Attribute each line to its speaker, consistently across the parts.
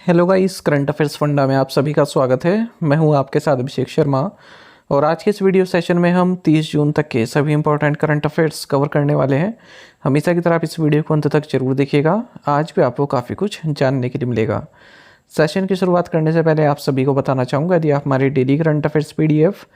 Speaker 1: Hello guys, current affairs funda में आप सभी का स्वागत है। मैं हूं आपके साथ अभिषेक शर्मा और आज के इस वीडियो सेशन में हम 30 जून तक के सभी इंपॉर्टेंट करंट अफेयर्स कवर करने वाले हैं। हमेशा की तरह आप इस वीडियो को अंत तक जरूर देखिएगा, आज भी आपको काफ़ी कुछ जानने के लिए मिलेगा। सेशन की शुरुआत करने से पहले आप सभी को बताना चाहूँगा, यदि आप हमारे daily current affairs PDF,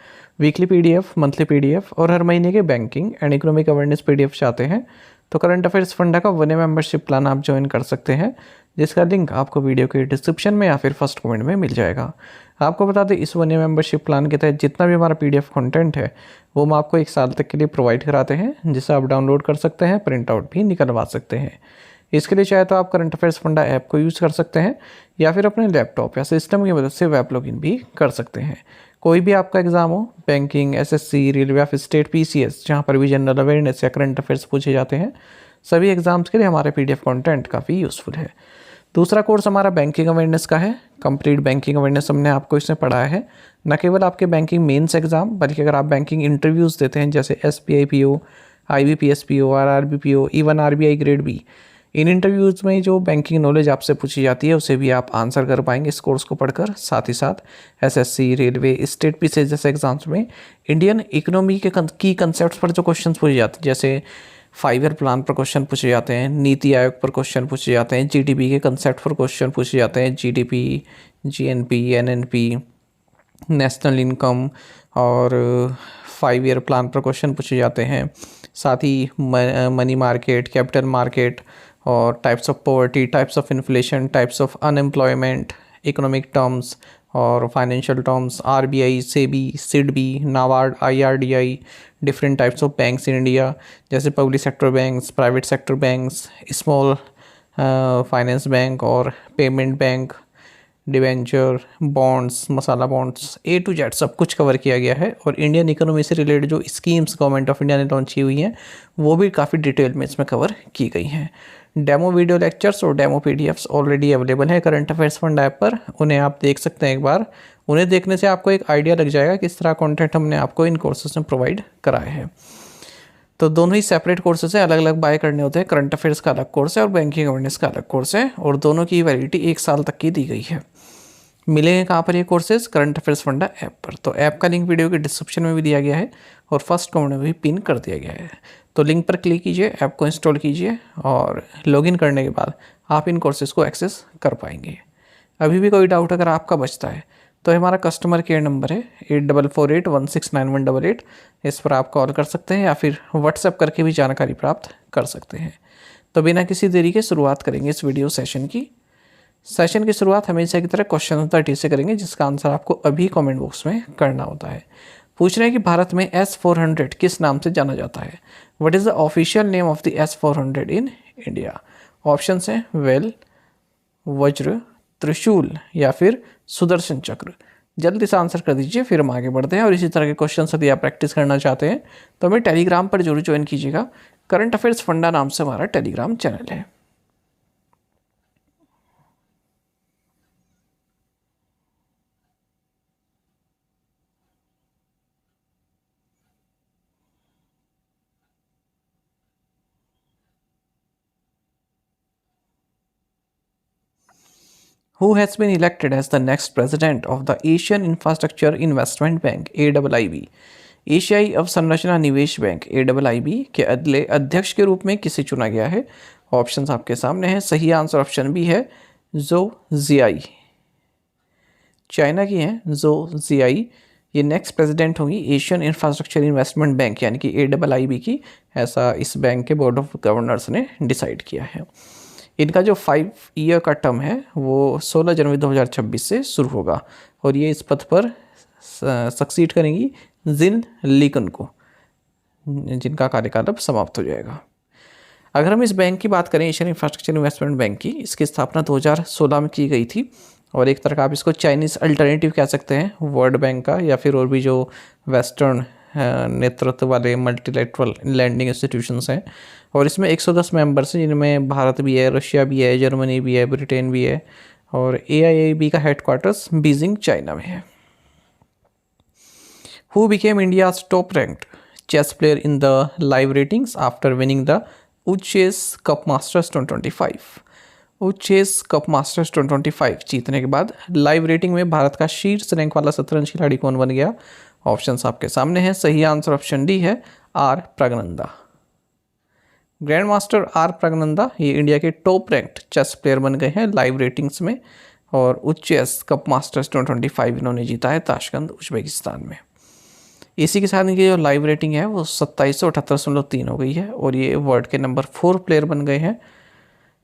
Speaker 1: weekly PDF, monthly PDF और हर महीने के banking and economic awareness PDF चाहते हैं तो करंट अफेयर्स फंडा का 1 ईयर मेंबरशिप प्लान आप ज्वाइन कर सकते हैं, जिसका लिंक आपको वीडियो के डिस्क्रिप्शन में या फिर फर्स्ट कमेंट में मिल जाएगा। आपको बता दें, इस 1 ईयर मेंबरशिप प्लान के तहत जितना भी हमारा पीडीएफ कंटेंट है वो हम आपको 1 साल तक के लिए प्रोवाइड कराते हैं, जिसे आप डाउनलोड कर सकते हैं, प्रिंट आउट भी निकलवा सकते हैं। इसके लिए चाहे तो आप करंट अफेयर्स फंडा ऐप को यूज़ कर सकते हैं या फिर अपने लैपटॉप या सिस्टम की मदद से वेब लॉगिन भी कर सकते हैं। कोई भी आपका एग्जाम हो, बैंकिंग, एसएससी, रेलवे या फिर स्टेट पीसीएस, जहाँ पर भी जनरल अवेयरनेस या करंट अफेयर्स पूछे जाते हैं, सभी एग्जाम्स के लिए हमारे पीडीएफ कंटेंट काफ़ी यूज़फुल है। दूसरा कोर्स हमारा बैंकिंग अवेयरनेस का है। कंप्लीट बैंकिंग अवेयरनेस हमने आपको इसमें पढ़ाया है। न केवल आपके बैंकिंग मेंस एग्जाम, बल्कि अगर आप बैंकिंग इंटरव्यूज़ देते हैं जैसे SBI PO, IBPS PO, RRB PO, even RBI grade B, इन इंटरव्यूज़ में जो बैंकिंग नॉलेज आपसे पूछी जाती है उसे भी आप आंसर कर पाएंगे इस कोर्स को पढ़कर। साथ ही साथ एसएससी, रेलवे, स्टेट पीसीएस जैसे एग्जाम्स में इंडियन इकोनॉमी के की कंसेप्ट पर जो क्वेश्चन पूछे जाते हैं, जैसे 5 ईयर प्लान पर क्वेश्चन पूछे जाते हैं, नीति आयोग पर क्वेश्चन पूछे जाते हैं, जीडीपी के कंसेप्ट पर क्वेश्चन पूछे जाते हैं, GDP, GNP, NNP, national income और 5 ईयर प्लान पर क्वेश्चन पूछे जाते हैं। साथ ही मनी मार्केट, कैपिटल मार्केट और types of poverty, types of inflation, types of unemployment, economic terms और financial terms, RBI, SEBI, SIDBI, NABARD, IRDI, different types of banks in India, जैसे public sector banks, private sector banks, small finance bank और payment bank, debenture, bonds, masala bonds, A to Z सब कुछ cover किया गया है। और Indian economy से related जो स्कीम्स गवर्नमेंट ऑफ इंडिया ने लॉन्च की हुई हैं वो भी काफ़ी डिटेल में इसमें कवर की गई हैं। डेमो वीडियो लेक्चर्स और डेमो पीडीएफ्स ऑलरेडी अवेलेबल है करंट अफेयर्स फंड ऐप पर, उन्हें आप देख सकते हैं एक बार। उन्हें देखने से आपको एक आइडिया लग जाएगा किस तरह कंटेंट हमने आपको इन कोर्सेज में प्रोवाइड कराए हैं। तो दोनों ही सेपरेट कोर्सेज हैं, अलग अलग बाय करने होते हैं। करंट अफेयर्स का अलग कोर्स है और बैंकिंग अवेयरनेस का अलग कोर्स है, और दोनों की वैलिडिटी 1 साल तक की दी गई है। मिलेंगे कहाँ पर ये courses? Current affairs funda app पर। तो ऐप का लिंक वीडियो के डिस्क्रिप्शन में भी दिया गया है और फर्स्ट कमेंट में भी पिन कर दिया गया है। तो लिंक पर क्लिक कीजिए, ऐप को इंस्टॉल कीजिए और लॉगिन करने के बाद आप इन कोर्सेज को एक्सेस कर पाएंगे। अभी भी कोई डाउट अगर आपका बचता है तो हमारा कस्टमर केयर नंबर है 8448169188, इस पर आप कॉल कर सकते हैं या फिर व्हाट्सएप करके भी जानकारी प्राप्त कर सकते हैं। तो बिना किसी देरी के शुरुआत करेंगे इस वीडियो सेशन की। सेशन की शुरुआत हमेशा की तरह क्वेश्चन ऑफ द डे से करेंगे, जिसका आंसर आपको अभी कमेंट बॉक्स में करना होता है। पूछ रहे हैं कि भारत में S-400 किस नाम से जाना जाता है? What is the official name of the S-400 in India? Option हैं वेल, वज्र, त्रिशूल या फिर सुदर्शन चक्र। जल्दी से आंसर कर दीजिए, फिर हम आगे बढ़ते हैं। और इसी तरह के क्वेश्चन यदि आप प्रैक्टिस करना चाहते हैं तो हमें टेलीग्राम पर जरूर ज्वाइन कीजिएगा। करंट अफेयर्स फंडा नाम से हमारा टेलीग्राम चैनल है। Who has been elected as the next president of the Asian Infrastructure Investment Bank AIIB? एशियाई अवसंरचना निवेश बैंक AIIB के अगले अध्यक्ष के रूप में किसे चुना गया है? ऑप्शंस आपके सामने हैं। सही आंसर ऑप्शन बी है जो जियाई, चाइना की हैं जो जियाई। ये नेक्स्ट प्रेसिडेंट होंगी एशियन इंफ्रास्ट्रक्चर इन्वेस्टमेंट बैंक यानी कि AIIB की, ऐसा इस बैंक के बोर्ड ऑफ गवर्नर्स ने डिसाइड किया है। इनका जो 5 ईयर का टर्म है वो 16 जनवरी 2026 से शुरू होगा और ये इस पद पर सक्सीड करेंगी जिन लीकन को, जिनका कार्यकाल अब समाप्त हो जाएगा। अगर हम इस बैंक की बात करें, एशियन इंफ्रास्ट्रक्चर इन्वेस्टमेंट बैंक की, इसकी स्थापना 2016 में की गई थी और एक तरह का आप इसको चाइनीज़ अल्टरनेटिव कह सकते हैं वर्ल्ड बैंक का, या फिर और भी जो वेस्टर्न नेतृत्व वाले मल्टीलेटरल लैंडिंग इंस्टीट्यूशंस हैं। और इसमें 110 मेंबर्स हैं, जिनमें भारत भी है, रशिया भी है, जर्मनी भी है, ब्रिटेन भी है, और AIIB का हेडक्वार्टर्स बीजिंग चाइना में है। Who became India's top ranked chess player in the live ratings after winning the Uchess Cup Masters 2025? वो चेस कप मास्टर्स 2025 जीतने के बाद लाइव रेटिंग में भारत का शीर्ष रैंक वाला शतरंज खिलाड़ी कौन बन गया? ऑप्शंस आपके सामने हैं। सही आंसर ऑप्शन डी है, R Praggnanandhaa. Grandmaster R Praggnanandhaa ये इंडिया के टॉप रैंक्ड चेस प्लेयर बन गए हैं लाइव रेटिंग्स में, और चेस कप मास्टर्स 2025 इन्होंने जीता है ताशकंद उज्बेकिस्तान में। इसी के साथ इनकी जो लाइव रेटिंग है वो 2778.3 हो गई है, और ये वर्ल्ड के नंबर 4 प्लेयर बन गए हैं।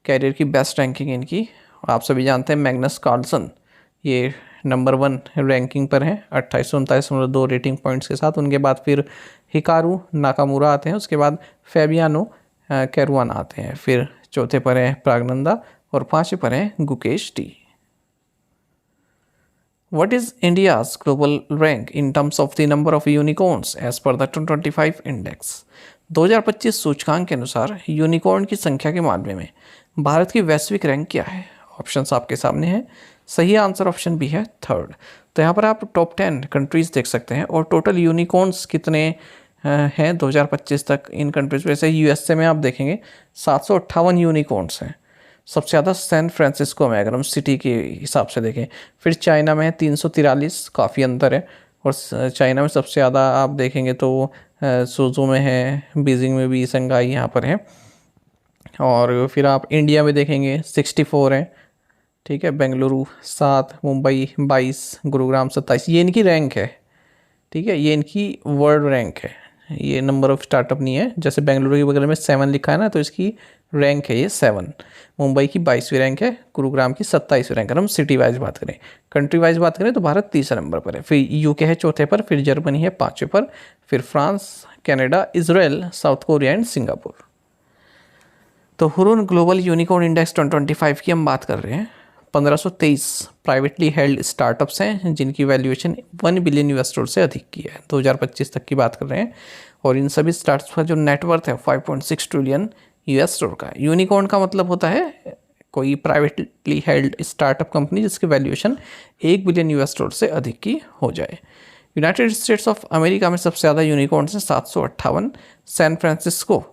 Speaker 1: कैरियर की बेस्ट रैंकिंग इनकी, आप सभी जानते हैं मैग्नस कार्लसन ये नंबर 1 रैंकिंग पर हैं 2839.2 रेटिंग पॉइंट्स के साथ। उनके बाद फिर हिकारू नाकामुरा आते हैं, उसके बाद फैबियानो कैरुआन आते हैं, फिर चौथे पर हैं प्रज्ञानंदा और पांचवें पर हैं Gukesh T. What is India's global rank in terms of the number of unicorns as per the 2025 index? 2025 सूचकांक के अनुसार यूनिकॉर्न की संख्या के मामले में भारत की वैश्विक रैंक क्या है? ऑप्शंस आपके सामने हैं। सही आंसर ऑप्शन बी है, थर्ड। तो यहाँ पर आप टॉप 10 कंट्रीज देख सकते हैं और टोटल यूनिकॉर्न्स कितने हैं 2025 तक इन कंट्रीज। वैसे यूएसए में आप देखेंगे 758 यूनिकॉर्न्स हैं, सबसे ज़्यादा सैन फ्रांसिस्को में अगर हम सिटी के हिसाब से देखें। फिर चाइना में 343, काफ़ी अंतर है, और चाइना में सबसे ज़्यादा आप देखेंगे तो सूजू में है, बीजिंग में भी, शंघाई यहाँ पर है। और फिर आप इंडिया में देखेंगे 64 हैं, ठीक है, बेंगलुरु 7, मुंबई 22, गुरुग्राम 27। ये इनकी रैंक है, ठीक है, ये इनकी वर्ल्ड रैंक है, ये नंबर ऑफ स्टार्टअप नहीं है। जैसे बेंगलुरु के बगल में 7 लिखा है ना, तो इसकी रैंक है ये 7। मुंबई की 22वीं रैंक है, गुरुग्राम की 27वीं रैंक है। हम सिटी वाइज बात करें, कंट्री वाइज बात करें तो भारत तीसरे नंबर पर है, फिर यूके है चौथे पर, फिर जर्मनी है 5वें पर, फिर France, Canada, Israel, south Korea and Singapore. तो हुरून ग्लोबल यूनिकॉर्न इंडेक्स 2025 की हम बात कर रहे हैं। 1523 प्राइवेटली हेल्ड स्टार्टअप्स हैं जिनकी वैल्यूएशन $1 बिलियन से अधिक की है, 2025 तक की बात कर रहे हैं। और इन सभी स्टार्टअप्स का जो नेटवर्थ है 5.6 ट्रिलियन US का। यूनिकॉर्न का मतलब होता है कोई प्राइवेटली हेल्ड स्टार्टअप कंपनी जिसकी वैल्यूएशन $1 बिलियन से अधिक की हो जाए। यूनाइटेड स्टेट्स ऑफ अमेरिका में सबसे ज़्यादा यूनिकॉर्न्स हैं 758। San Francisco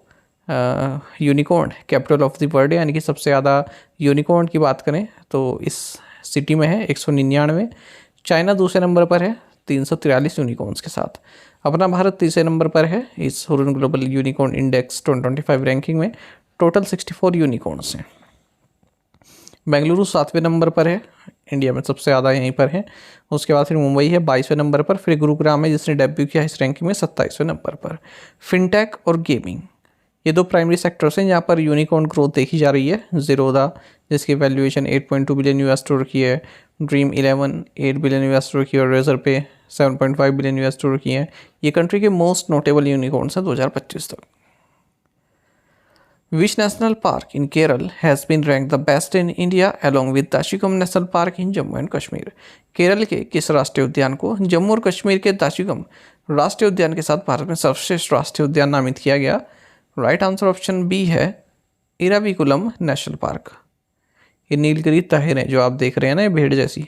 Speaker 1: unicorn capital of the world, यानी कि सबसे ज़्यादा यूनिकॉर्न की बात करें तो इस सिटी में है 199। चाइना दूसरे नंबर पर है 343 यूनिकॉर्न्स के साथ। अपना भारत तीसरे नंबर पर है इस Hurun global unicorn index 2025 ranking में, टोटल 64 यूनिकॉर्न्स हैं। बेंगलुरु 7वें नंबर पर है, इंडिया में सबसे ज़्यादा यहीं पर है। उसके बाद फिर मुंबई है 22वें नंबर पर, फिर गुरुग्राम है जिसने डेब्यू किया इस रैंकिंग में 27वें नंबर पर। फिनटेक और गेमिंग ये दो प्राइमरी सेक्टर्स हैं जहाँ पर यूनिकॉर्न ग्रोथ देखी जा रही है। ज़ीरोदा जिसकी वैल्यूएशन $8.2 बिलियन की है, ड्रीम 11 $8 बिलियन की, और रेजर पे $7.5 बिलियन की है। ये कंट्री के मोस्ट नोटेबल यूनिकॉर्न्स हैं 2025 तक। Which national park in Kerala has been ranked the best in India along with Dachigam national park in Jammu and Kashmir? Kerala के किस राष्ट्रीय उद्यान को जम्मू और कश्मीर के दाशिकम राष्ट्रीय उद्यान के साथ भारत में सर्वश्रेष्ठ राष्ट्रीय उद्यान नामित किया गया? राइट आंसर ऑप्शन बी है, इराविकुलम नेशनल पार्क। ये नीलगिरी तहरें जो आप देख रहे हैं ना, ये भेड़ जैसी,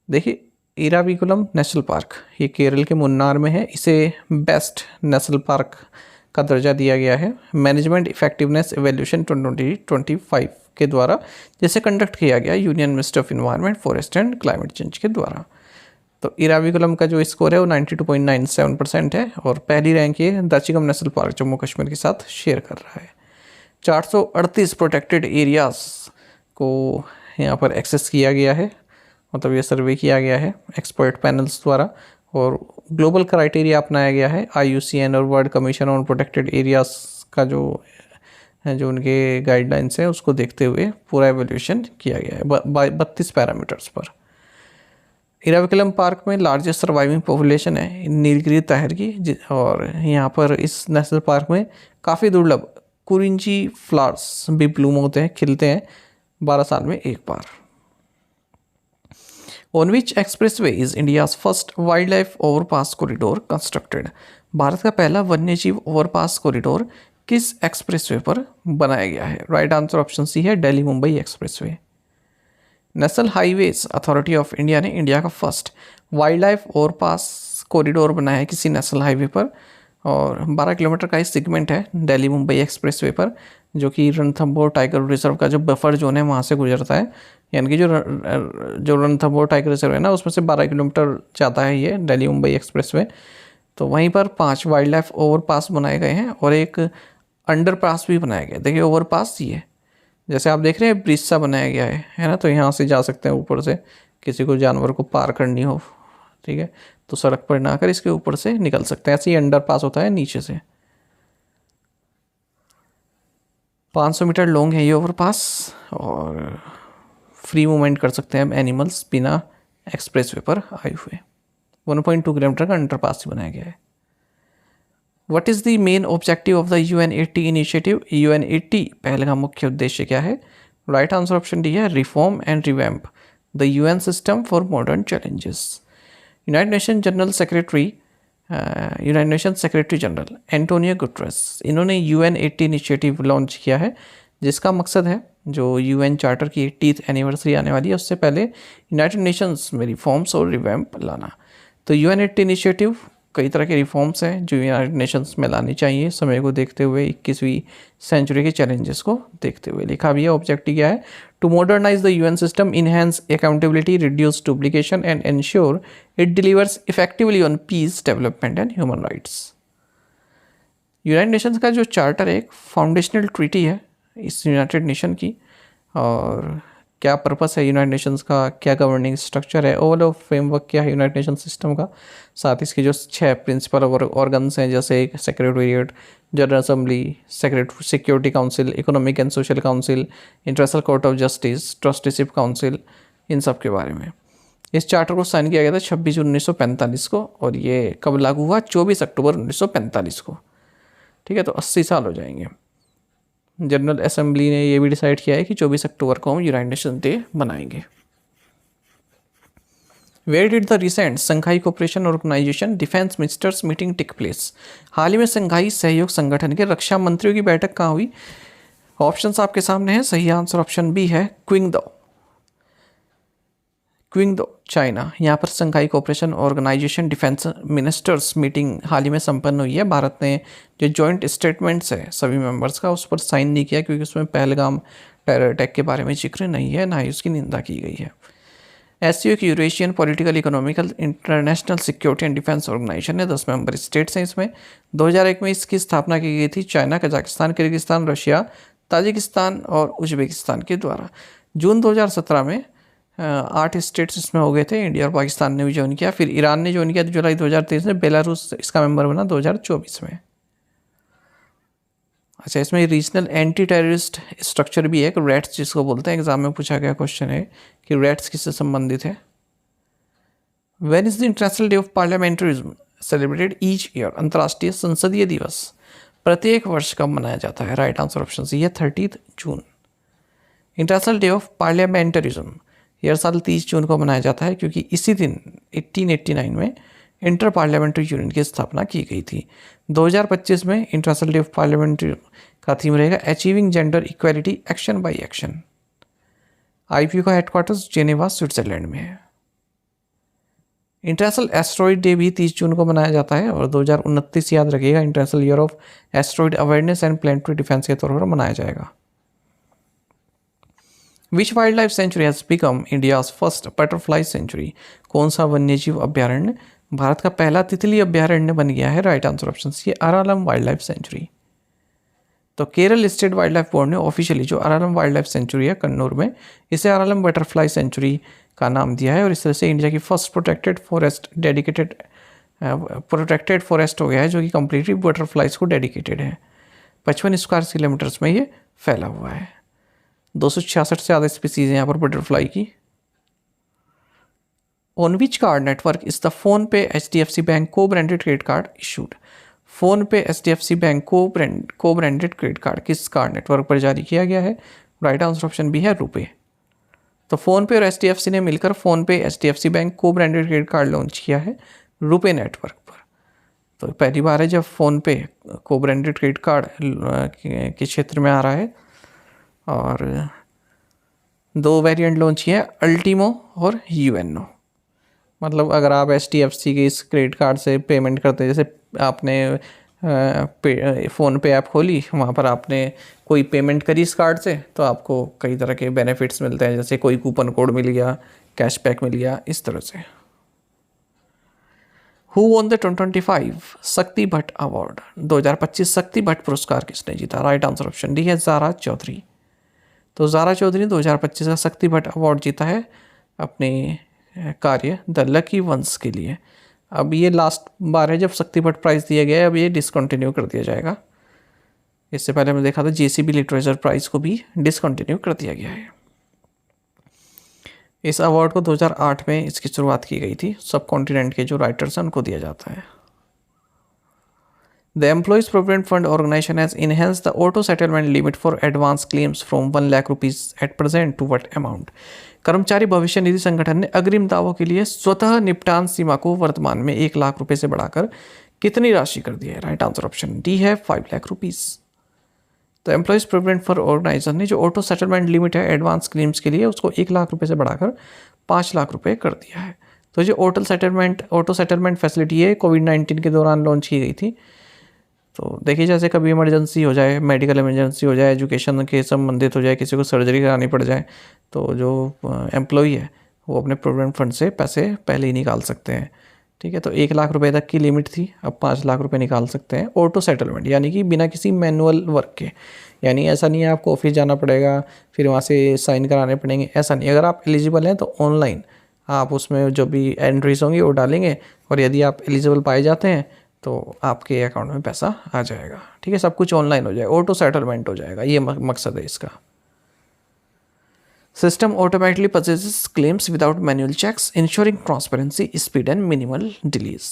Speaker 1: देखिए इराविकुलम नेशनल पार्क, ये केरल के मुन्नार में है। इसे बेस्ट नेशनल पार्क का दर्जा दिया गया है मैनेजमेंट इफेक्टिवनेस एवेल्यूशन 2025 के द्वारा, जिसे कंडक्ट किया गया union ministry of environment, forest and climate change के द्वारा। तो इराविकुलम का जो स्कोर है वो 92.97% है, और पहली रैंक ये दाशिकम नेशनल पार्क जम्मू कश्मीर के साथ शेयर कर रहा है। 438 प्रोटेक्टेड एरियाज़ को यहाँ पर एक्सेस किया गया है, मतलब ये सर्वे किया गया है एक्सपर्ट पैनल्स द्वारा, और ग्लोबल क्राइटेरिया अपनाया गया है IUCN और world commission on protected areas का जो उनके गाइडलाइंस हैं उसको देखते हुए पूरा एवेल्यूशन किया गया है 32 पैरामीटर्स पर। इराविकुलम पार्क में लार्जेस्ट सर्वाइविंग पॉपुलेशन है नीलगिरी ताहिर की, और यहाँ पर इस नेशनल पार्क में काफ़ी दुर्लभ कुरिंची फ्लावर्स भी ब्लूम होते हैं, खिलते हैं 12 साल में एक बार। On which expressway is India's first wildlife overpass corridor constructed? Bharat का पहला वन्यजीव ओवरपास कॉरिडोर किस एक्सप्रेसवे पर बनाया गया है? राइट आंसर ऑप्शन सी है, Delhi Mumbai expressway. National highways authority of India ने इंडिया का first wild life overpass corridor बनाया है किसी नेशनल हाईवे पर, और 12 किलोमीटर का इस सेगमेंट है दिल्ली मुंबई एक्सप्रेसवे पर, जो कि रणथंभौर टाइगर रिजर्व का जो बफर जोन है वहाँ से गुजरता है। यानी कि जो रणथंभौर टाइगर रिजर्व है ना, उसमें से 12 किलोमीटर जाता है ये दिल्ली मुंबई एक्सप्रेसवे। तो वहीं पर 5 वाइल्ड लाइफ ओवरपास बनाए गए हैं और एक अंडरपास भी बनाया गया है। देखिए ओवरपास ये जैसे आप देख रहे हैं ब्रिज सा बनाया गया है ना, तो यहाँ से जा सकते हैं ऊपर से, किसी को जानवर को पार करनी हो, ठीक है, तो सड़क पर ना आकर इसके ऊपर से निकल सकते हैं। ऐसे ही अंडरपास होता है नीचे से। 500 मीटर लॉन्ग है ये ओवरपास और फ्री मूवमेंट कर सकते हैं हम एनिमल्स बिना एक्सप्रेसवे पर आए हुए। 1.2 किलोमीटर का अंडरपास ही बनाया गया है। What is the main objective of the UN80 initiative? UN80 पहले का मुख्य उद्देश्य क्या है? राइट आंसर ऑप्शन डी है, reform and revamp the UN system for modern challenges. United nation secretary general Antonio Guterres, इन्होंने UN80 इनिशिएटिव लॉन्च किया है, जिसका मकसद है जो UN चार्टर की 80th एनिवर्सरी आने वाली है उससे पहले यूनाइटेड नेशंस में रिफॉर्म्स और रिवैम्प लाना। तो UN80 इनिशिएटिव कई तरह के रिफॉर्म्स हैं जो यूनाइटेड नेशंस में लानी चाहिए समय को देखते हुए, 21वीं सेंचुरी के चैलेंजेस को देखते हुए। लिखा भी है ऑब्जेक्टिव क्या है? To modernise the UN system, enhance accountability, reduce duplication and ensure it delivers effectively on peace, development and human rights. United Nations का जो चार्टर है एक फाउंडेशनल ट्रीटी है इस यूनाइटेड नेशन की, और क्या पर्पस है यूनाइटेड नेशंस का, क्या गवर्निंग स्ट्रक्चर है, ओवरऑल फ्रेमवर्क क्या है यूनाइटेड नेशन सिस्टम का, साथ इसके जो 6 प्रिंसिपल ऑर्गन्स हैं जैसे secretariat, general assembly, security council, economic and social council, international court of justice, trusteeship council, इन सब के बारे में। इस चार्टर को साइन किया गया था 26 जून 1945 को और ये कब लागू हुआ? 24 अक्टूबर 1945 को। ठीक है, तो 80 साल हो जाएंगे। जनरल असेंबली ने ये भी डिसाइड किया है कि 24 अक्टूबर को हम यूनाइटेड नेशन डे मनाएंगे। Where did the recent Shanghai Cooperation Organisation defence ministers meeting take place? हाल ही में संघाई सहयोग संगठन के रक्षा मंत्रियों की बैठक कहाँ हुई? ऑप्शंस आपके सामने हैं। सही आंसर ऑप्शन बी है, क्विंगदो चाइना। यहाँ पर Shanghai Cooperation Organisation defence ministers meeting हाल ही में संपन्न हुई है। भारत ने जो जॉइंट स्टेटमेंट्स है सभी मेंबर्स का, उस पर साइन नहीं किया क्योंकि उसमें पहलगाम टेरर अटैक के बारे में जिक्र नहीं है, ना ही उसकी निंदा की गई है। एससीओ की Eurasian political economical international security and defence organisation है। 10 मेंबर स्टेट्स हैं इसमें। 2001 में इसकी स्थापना की गई थी China, Kazakhstan, Kyrgyzstan, Russia, Tajikistan और उज्बेकिस्तान के द्वारा। जून 2017 में 8 स्टेट्स इसमें हो गए थे। इंडिया और पाकिस्तान ने भी ज्वाइन किया, फिर ईरान ने ज्वाइन किया जुलाई 2023 में, बेलारूस इसका मेंबर बना 2024 में। अच्छा, इसमें रीजनल एंटी टेररिस्ट स्ट्रक्चर भी है, एक रेट्स जिसको बोलते हैं। एग्जाम में पूछा गया क्वेश्चन है कि रेट्स किससे संबंधित है। When is the international day of parliamentarism celebrated each year? अंतर्राष्ट्रीय संसदीय दिवस प्रत्येक वर्ष कब मनाया जाता है? राइट आंसर ऑप्शन सी है, 30 जून। इंटरनेशनल डे ऑफ पार्लियामेंटरिज्म हर साल 30 जून को मनाया जाता है क्योंकि इसी दिन 1889 में इंटर पार्लियामेंट्री यूनियन की स्थापना की गई थी। 2025 में इंटरनेशनल डे ऑफ पार्लियामेंट्री का थीम रहेगा achieving gender equality action by action. IPU का हेडक्वार्टर्स जेनेवा स्विट्जरलैंड में है। इंटरनेशनल एस्ट्रॉइड डे भी 30 जून को मनाया जाता है और 2029 याद रखिएगा international year of asteroid awareness and planetary defence के तौर पर मनाया जाएगा। Which wildlife sanctuary has become India's first butterfly sanctuary? कौन सा वन्यजीव अभ्यारण्य भारत का पहला तितली अभ्यारण्य बन गया है? Right answer option C, Aralam wildlife sanctuary. तो Kerala state wildlife board ने ऑफिशियली जो अरालम वाइल्ड लाइफ सेंचुरी है कन्नूर में, इसे अरालम बटरफ्लाई सेंचुरी का नाम दिया है और इस तरह से इंडिया की फर्स्ट प्रोटेक्टेड फॉरेस्ट हो गया है जो कि कम्प्लीटली बटरफ्लाइज को डेडिकेटेड है। 55 स्क्वायर किलोमीटर्स में ये फैला हुआ है। 266 से ज़्यादा स्पीसीज हैं यहाँ पर बटरफ्लाई की। On which card network is the phone पे HDFC बैंक को branded credit card issued? Phone पे HDFC बैंक को ब्रांडेड क्रेडिट कार्ड किस कार्ड नेटवर्क पर जारी किया गया है? राइट आंसर ऑप्शन बी है, रुपे। तो फोन पे और HDFC ने मिलकर फोन पे HDFC बैंक को ब्रांडेड क्रेडिट कार्ड लॉन्च किया है रुपे नेटवर्क पर। तो पहली बार है जब फोन पे को ब्रांडेड क्रेडिट कार्ड के क्षेत्र में आ रहा है और 2 वेरिएंट लॉन्च किए हैं, अल्टीमो और UNO। मतलब अगर आप HDFC के इस क्रेडिट कार्ड से पेमेंट करते हैं, जैसे आपने फ़ोन पे ऐप खोली, वहाँ पर आपने कोई पेमेंट करी इस कार्ड से, तो आपको कई तरह के बेनिफिट्स मिलते हैं, जैसे कोई कूपन कोड मिल गया, कैशबैक मिल गया, इस तरह से। हु वॉन द 2025 शक्ति भट्ट अवार्ड? 2025 शक्ति भट्ट पुरस्कार किसने जीता? राइट आंसर ऑप्शन डी है ज़ारा चौधरी। तो ज़ारा चौधरी ने 2025 का शक्ति भट्ट अवार्ड जीता है अपने कार्य द लकी वंस के लिए। अब ये लास्ट बार है जब शक्ति भट्ट प्राइज़ दिया गया है, अब ये डिसकंटिन्यू कर दिया जाएगा। इससे पहले हमने देखा था जेसीबी लिटरेचर प्राइज़ को भी डिसकंटिन्यू कर दिया गया है। इस अवार्ड को 2008 में इसकी शुरुआत की गई थी। सब कॉन्टिनेंट के जो राइटर्स हैं उनको दिया जाता है। The employees provident fund organisation has enhance the auto settlement limit for advance claims from 1 lakh rupees at present to what amount? कर्मचारी भविष्य निधि संगठन ने अग्रिम दावों के लिए स्वतः निपटान सीमा को वर्तमान में 1 लाख रुपए से बढ़ाकर कितनी राशि कर दी है? राइट आंसर ऑप्शन डी है 5 लाख रुपीज़। तो एम्प्लॉयज़ प्रोविडेंट फंड ऑर्गेनाइजेशन ने जो ऑटो सेटलमेंट लिमिट है एडवांस क्लेम्स के लिए, उसको 1 लाख रुपए से बढ़ाकर 5 लाख रुपए कर दिया है। तो जो ऑटो सेटलमेंट फैसिलिटी है कोविड-19 के दौरान लॉन्च की गई थी। तो देखिए, जैसे कभी इमरजेंसी हो जाए, मेडिकल इमरजेंसी हो जाए, एजुकेशन के संबंधित हो जाए, किसी को सर्जरी करानी पड़ जाए, तो जो एम्प्लॉई है वो अपने प्रोविडेंट फंड से पैसे पहले ही निकाल सकते हैं। ठीक है, तो 1 लाख रुपए तक की लिमिट थी, अब 5 लाख रुपए निकाल सकते हैं ऑटो सेटलमेंट, यानी कि बिना किसी मैनुअल वर्क के। यानी ऐसा नहीं है आपको ऑफिस जाना पड़ेगा, फिर वहाँ से साइन कराने पड़ेंगे, ऐसा नहीं। अगर आप एलिजिबल हैं तो ऑनलाइन आप उसमें जो भी एंट्रीज होंगी वो डालेंगे, और यदि आप एलिजिबल पाए जाते हैं तो आपके अकाउंट में पैसा आ जाएगा। ठीक है, सब कुछ ऑनलाइन हो जाएगा, ऑटो सेटलमेंट हो जाएगा, ये मकसद है इसका। System automatically processes claims without manual checks, insuring transparency, speed and minimal delays.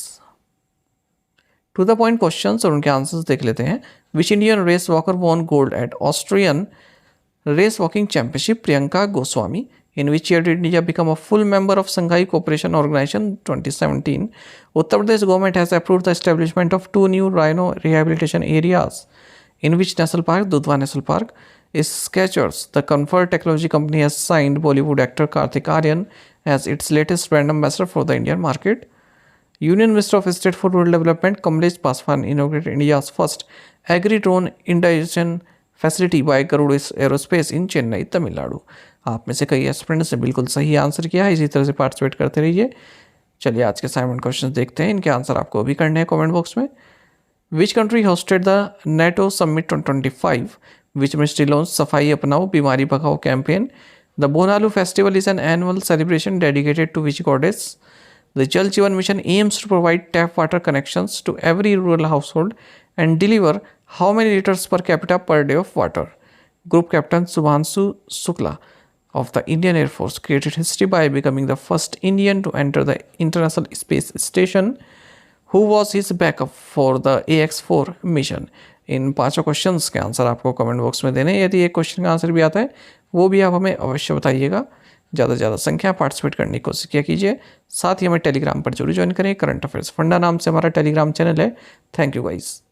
Speaker 1: To the point questions और उनके आंसर्स देख लेते हैं। Which Indian race walker won gold at Austrian race walking championship? Priyanka Goswami. In which year did India become a full member of Shanghai Cooperation Organization? 2017. Uttar Pradesh government has approved the establishment of 2 new rhino rehabilitation areas. In which national park? Dudhwa National Park. Is Skechers, the Comfort Technology company, has signed Bollywood actor Karthik Aryan as its latest brand ambassador for the Indian market. Union Minister of State for Rural Development Kamlesh Paswan inaugurated India's first agri-drone induction facility by Garuda aerospace in Chennai, Tamil Nadu. आप में से कई aspirants ने बिल्कुल सही answer किया है, इसी तरह से पार्टिसिपेट करते रहिए। चलिए आज के असाइनमेंट क्वेश्चन देखते हैं, इनके आंसर आपको भी करने हैं कमेंट बॉक्स में। Which country hosted the NATO summit 2025? Which ministry launch Safai Apnao Bimari Bhagao campaign? The Bonalu festival is an annual celebration dedicated to which goddess? The Jal Jeevan Mission aims to provide tap water connections to every rural household and deliver how many liters per capita per day of water? Group Captain Subhanshu Shukla of the Indian Air Force created history by becoming the first Indian to enter the International Space Station. Who was his backup for the AX-4 mission? इन पांचों questions के answer आपको comment box में देने। यदि एक question का answer भी आता है वो भी आप हमें अवश्य बताइएगा। ज़्यादा से ज़्यादा संख्या पार्टिसिपेट करने की कोशिश किया कीजिए। साथ ही हमें टेलीग्राम पर जरूर ज्वाइन करें। करंट अफेयर्स फंडा नाम से हमारा टेलीग्राम चैनल है। Thank you guys.